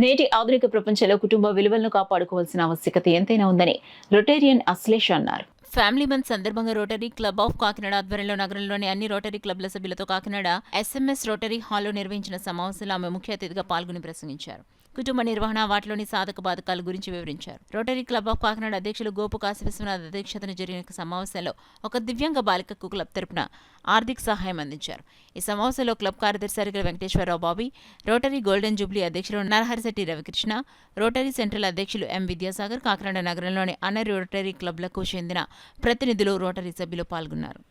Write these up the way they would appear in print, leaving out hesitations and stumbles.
నేటి ఆధునిక ప్రపంచంలో కుటుంబ విలువలను కాపాడుకోవాల్సిన ఆవశ్యకత ఎంతైనా ఉందని రొటేరియన్ అశ్లేష అన్నారు. ఫ్యామిలీ మంత్ సందర్భంగా రోటరీ క్లబ్ ఆఫ్ కాకినాడ ఆధ్వర్యంలో నగరంలోని అన్ని రోటరీ క్లబ్ల సభ్యులతో కాకినాడ ఎస్ఎంఎస్ రోటరీ హాల్లో నిర్వహించిన సమావేశంలో ఆమె ముఖ్య అతిథిగా పాల్గొని ప్రసంగించారు. కుటుంబ నిర్వహణ, వాటిలోని సాధక బాధకాల గురించి వివరించారు. రోటరీ క్లబ్ ఆఫ్ కాకినాడ అధ్యక్షులు గోపు కాశీ విశ్వనాథ్ అధ్యక్షతన జరిగిన సమావేశంలో ఒక దివ్యాంగ బాలికకు క్లబ్ తరపున ఆర్థిక సహాయం అందించారు. ఈ సమావేశంలో క్లబ్ కార్యదర్శి Arigala Venkateswararao Bobby, Rotary golden jubilee అధ్యక్షులు నరహరిశెట్టి రవికృష్ణ, రోటరీ సెంట్రల్ అధ్యక్షులు ఎం విద్యాసాగర్, కాకినాడ నగరంలోని అన్ని రోటరీ క్లబ్లకు చెందిన ప్రతినిధులు, రోటరీ సభ్యులు పాల్గొన్నారు.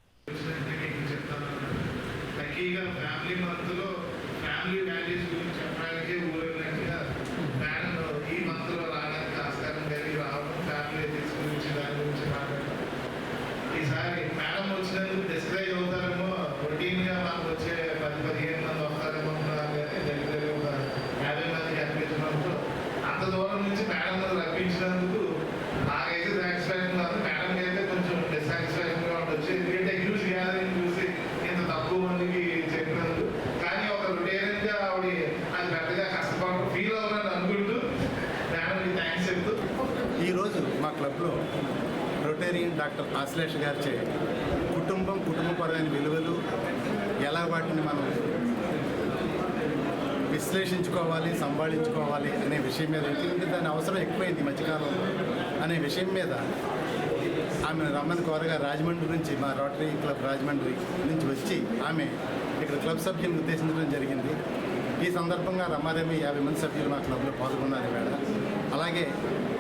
ఈసారి మేడం వచ్చినందుకు డిస్కరేజ్ అవుతారేమో, రొటీన్గా మాకు వచ్చే 10-15 మంది వస్తారేమో దగ్గర ఒక 50 మందికి అనిపించినందుకు అంత దూరం నుంచి మేడం రప్పించినందుకు నాకైతే సాటిస్ఫాక్షన్ కాదు. మేడంకి అయితే కొంచెం డిస్సాటిస్ఫాక్షన్గా ఉండొచ్చు, ఎందుకంటే హ్యూజ్ గ్యాదరింగ్ చూసి ఇంత తక్కువ మందికి చెప్పినందుకు. కానీ ఒక రొటేరియన్గా ఆవిడ అది పెద్దగా కష్టపడడం ఫీల్ అవ్వాలని అనుకుంటూ మేడంకి థ్యాంక్స్ చెప్తూ, ఈరోజు మా క్లబ్లో రొటేరియన్ డాక్టర్ ఆశ్లేష గారిచే కుటుంబపరమైన విలువలు ఎలా వాటిని మనం విశ్లేషించుకోవాలి, సంభాళించుకోవాలి అనే విషయం మీద, ఎందుకంటే దాని అవసరం ఎక్కువైంది ఈ మధ్యకాలంలో అనే విషయం మీద ఆమె రమ్మని కోరగా రాజమండ్రి నుంచి, మా రోటరీ క్లబ్ రాజమండ్రి నుంచి వచ్చి ఆమె ఇక్కడ క్లబ్ సభ్యులను ఉద్దేశించడం జరిగింది. ఈ సందర్భంగా రమాదేవి 50 మంది సభ్యులు మా క్లబ్లో పాల్గొన్నారు వేళ. అలాగే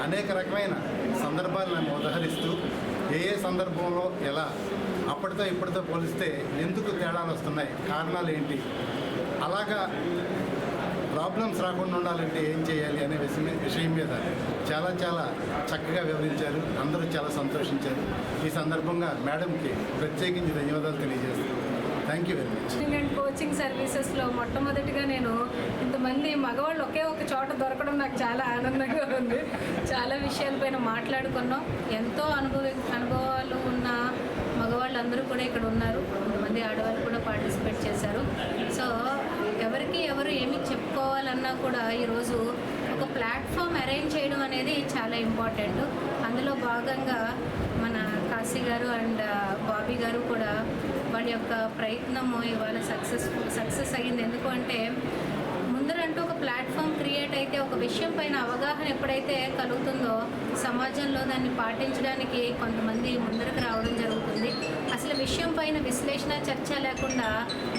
అనేక రకమైన సందర్భాలను ఉదహరిస్తూ ఏ సందర్భంలో ఎలా అప్పటితో ఇప్పటితో పోలిస్తే ఎందుకు తేడాలు వస్తున్నాయి, కారణాలు ఏంటి, అలాగా ప్రాబ్లమ్స్ రాకుండా ఉండాలంటే ఏం చేయాలి అనే విషయం మీద చాలా చక్కగా వివరించారు. అందరూ చాలా సంతోషించారు. ఈ సందర్భంగా మేడంకి ప్రత్యేకించి ధన్యవాదాలు తెలియజేస్తున్నాను. Thank you very much. And coaching సర్వీసెస్లో మొట్టమొదటిగా నేను ఇంతమంది మగవాళ్ళు ఒకే ఒక చోట దొరకడం నాకు చాలా ఆనందంగా ఉంది. చాలా విషయాలపైన మాట్లాడుకున్నాం. ఎంతో అనుభవాలు ఉన్న మగవాళ్ళు అందరూ కూడా ఇక్కడ ఉన్నారు. కొంతమంది ఆడవాళ్ళు కూడా పార్టిసిపేట్ చేశారు. సో ఎవరికి ఎవరు ఏమి చెప్పుకోవాలన్నా కూడా ఈరోజు ఒక ప్లాట్ఫామ్ అరేంజ్ చేయడం అనేది చాలా ఇంపార్టెంట్. అందులో భాగంగా మన కాశీ గారు అండ్ బాబీ గారు కూడా వాళ్ళ యొక్క ప్రయత్నము ఇవాళ సక్సెస్ అయ్యింది. ఎందుకు అంటే ముందరంటూ ఒక ప్లాట్ఫామ్ క్రియేట్ అయితే ఒక విషయం పైన అవగాహన ఎప్పుడైతే కలుగుతుందో సమాజంలో దాన్ని పాటించడానికి కొంతమంది ముందరకు రావడం జరుగుతుంది. అసలు విషయం పైన విశ్లేషణ, చర్చ లేకుండా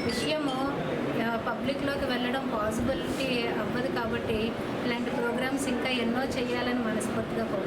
విషయము పబ్లిక్లోకి వెళ్ళడం పాసిబిలిటీ అవ్వదు. కాబట్టి ఇలాంటి ప్రోగ్రామ్స్ ఇంకా ఎన్నో చేయాలని మనస్ఫూర్తిగా కోరుకుంటున్నాను.